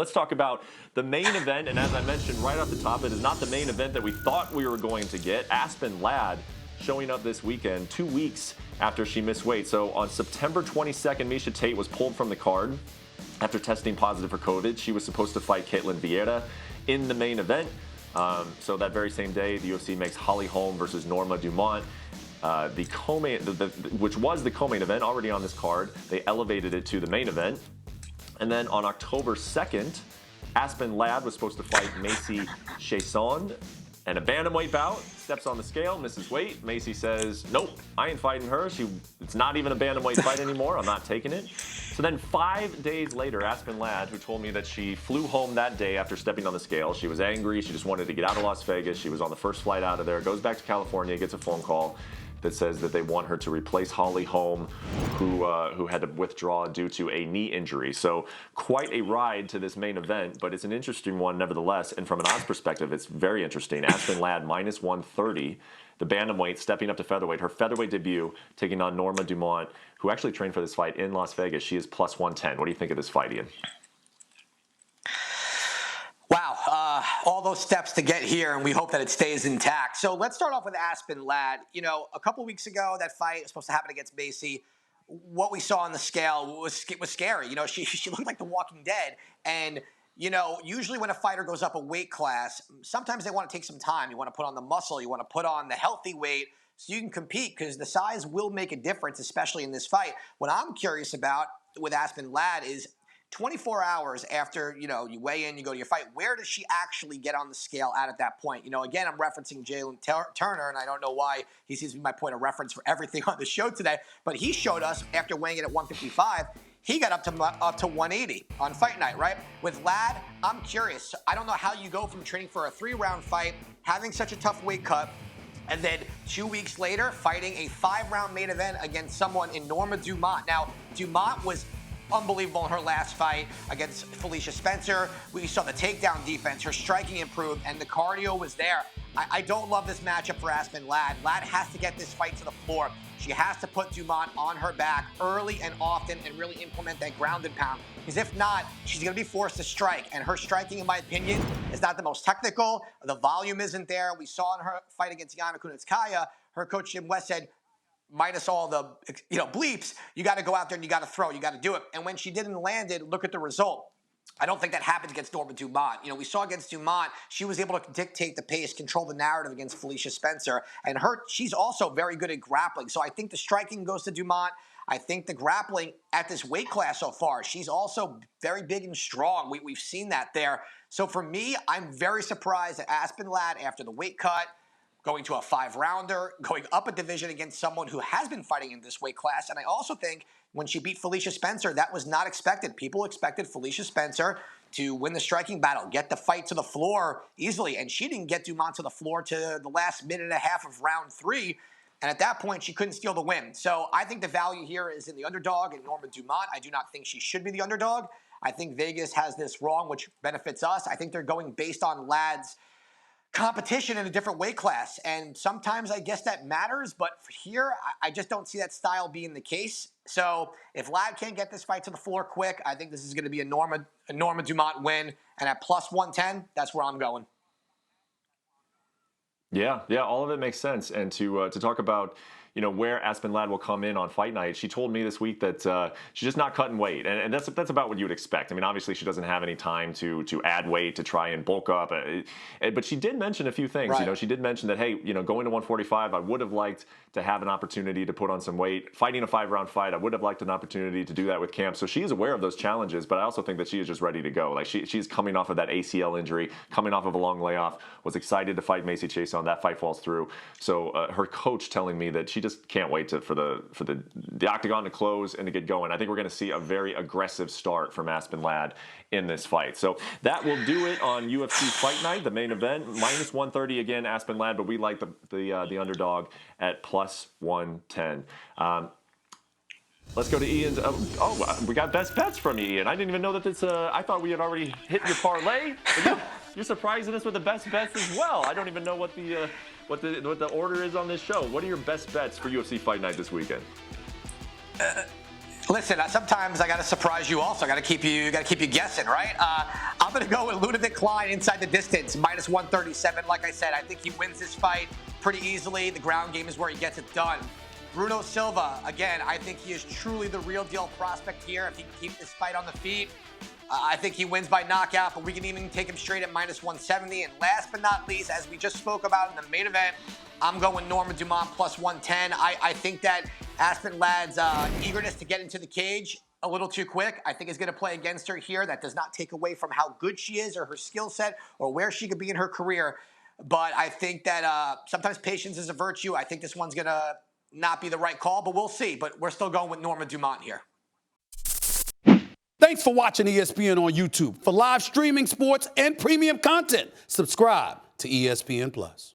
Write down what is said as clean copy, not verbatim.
Let's talk about the main event, and as I mentioned right off the top, it is not the main event that we thought we were going to get. Aspen Ladd showing up this weekend, 2 weeks after she missed weight. So on September 22nd, Miesha Tate was pulled from the card after testing positive for COVID. She was supposed to fight Ketlen Vieira in the main event. So that very same day, the UFC makes Holly Holm versus Norma Dumont. Which was the co-main event already on this card. They elevated it to the main event. And then on October 2nd, Aspen Ladd was supposed to fight Macy Chiasson and a bantamweight bout. Steps on the scale, misses weight. Macy says, nope, I ain't fighting her. It's not even a bantamweight fight anymore. I'm not taking it. So then 5 days later, Aspen Ladd, who told me that she flew home that day after stepping on the scale. She was angry. She just wanted to get out of Las Vegas. She was on the first flight out of there, goes back to California, gets a phone call that says that they want her to replace Holly Holm, who had to withdraw due to a knee injury. So quite a ride to this main event, but it's an interesting one nevertheless. And from an odds perspective, it's very interesting. Aspen Ladd minus 130, the bantamweight stepping up to featherweight. Her featherweight debut taking on Norma Dumont, who actually trained for this fight in Las Vegas. She is plus 110. What do you think of this fight, Ian? Wow, all those steps to get here, and we hope that it stays intact. So let's start off with Aspen Ladd. You know, a couple weeks ago, that fight was supposed to happen against Macy. What we saw on the scale was scary. You know, she looked like the Walking Dead. And, you know, usually when a fighter goes up a weight class, sometimes they want to take some time. You want to put on the muscle. You want to put on the healthy weight so you can compete, because the size will make a difference, especially in this fight. What I'm curious about with Aspen Ladd is 24 hours after, you know, you weigh in, you go to your fight, where does she actually get on the scale at that point? You know, again, I'm referencing Jalen Turner, and I don't know why he seems to be my point of reference for everything on the show today, but he showed us after weighing in at 155, he got up to 180 on fight night, right? With Ladd, I'm curious. I don't know how you go from training for a 3-round fight, having such a tough weight cut, and then 2 weeks later, fighting a 5-round main event against someone in Norma Dumont. Now, Dumont was unbelievable in her last fight against Felicia Spencer. We saw the takedown defense, her striking improved, and the cardio was there. I don't love this matchup for Aspen Ladd. Ladd has to get this fight to the floor. She has to put Dumont on her back early and often and really implement that ground and pound. Because if not, she's going to be forced to strike. And her striking, in my opinion, is not the most technical. The volume isn't there. We saw in her fight against Yana Kunitskaya, her coach Jim West said, minus all the, you know, bleeps, you got to go out there and you got to throw, you got to do it. And when she didn't land it, look at the result. I don't think that happened against Norma Dumont. You know, we saw against Dumont, she was able to dictate the pace, control the narrative against Felicia Spencer. And she's also very good at grappling. So I think the striking goes to Dumont. I think the grappling at this weight class so far, she's also very big and strong. We've seen that there. So for me, I'm very surprised that Aspen Ladd, after the weight cut, going to a 5-rounder, going up a division against someone who has been fighting in this weight class. And I also think when she beat Felicia Spencer, that was not expected. People expected Felicia Spencer to win the striking battle, get the fight to the floor easily. And she didn't get Dumont to the floor to the last minute and a half of round 3. And at that point, she couldn't steal the win. So I think the value here is in the underdog in Norma Dumont. I do not think she should be the underdog. I think Vegas has this wrong, which benefits us. I think they're going based on Ladd's competition in a different weight class. And sometimes I guess that matters, but here I just don't see that style being the case. So if Ladd can't get this fight to the floor quick, I think this is going to be a Norma Dumont win. And at plus 110, that's where I'm going. Yeah, all of it makes sense. And to talk about, you know, where Aspen Ladd will come in on fight night, she told me this week that she's just not cutting weight, and that's about what you would expect. I mean, obviously she doesn't have any time to add weight, to try and bulk up, but she did mention a few things. Right. You know, she did mention that, hey, you know, going to 145, I would have liked to have an opportunity to put on some weight. Fighting a 5-round fight, I would have liked an opportunity to do that with camp. So she is aware of those challenges, but I also think that she is just ready to go. Like she's coming off of that ACL injury, coming off of a long layoff, was excited to fight Macy Chiasson. That fight falls through. So her coach telling me that she just can't wait for the octagon to close and to get going. I think we're going to see a very aggressive start from Aspen Ladd in this fight. So that will do it on UFC Fight Night, the main event. Minus 130 again, Aspen Ladd, but we like the underdog at plus 110. Let's go to Ian's. We got best bets from you, Ian. I didn't even know that this. I thought we had already hit your parlay. You're surprising us with the best bets as well. I don't even know what the order is on this show. What are your best bets for UFC Fight Night this weekend? Listen, sometimes I got to surprise you. Also, I got to keep you guessing, right? I'm going to go with Ludovic Klein inside the distance, minus 137. Like I said, I think he wins this fight pretty easily. The ground game is where he gets it done. Bruno Silva, again, I think he is truly the real deal prospect here. If he can keep this fight on the feet, I think he wins by knockout, but we can even take him straight at minus 170. And last but not least, as we just spoke about in the main event, I'm going Norma Dumont plus 110. I think that Aspen Ladd's eagerness to get into the cage a little too quick, I think is going to play against her here. That does not take away from how good she is or her skill set or where she could be in her career. But I think that sometimes patience is a virtue. I think this one's going to not be the right call, but we'll see. But we're still going with Norma Dumont here. Thanks for watching ESPN on YouTube. For live streaming sports and premium content, subscribe to ESPN+.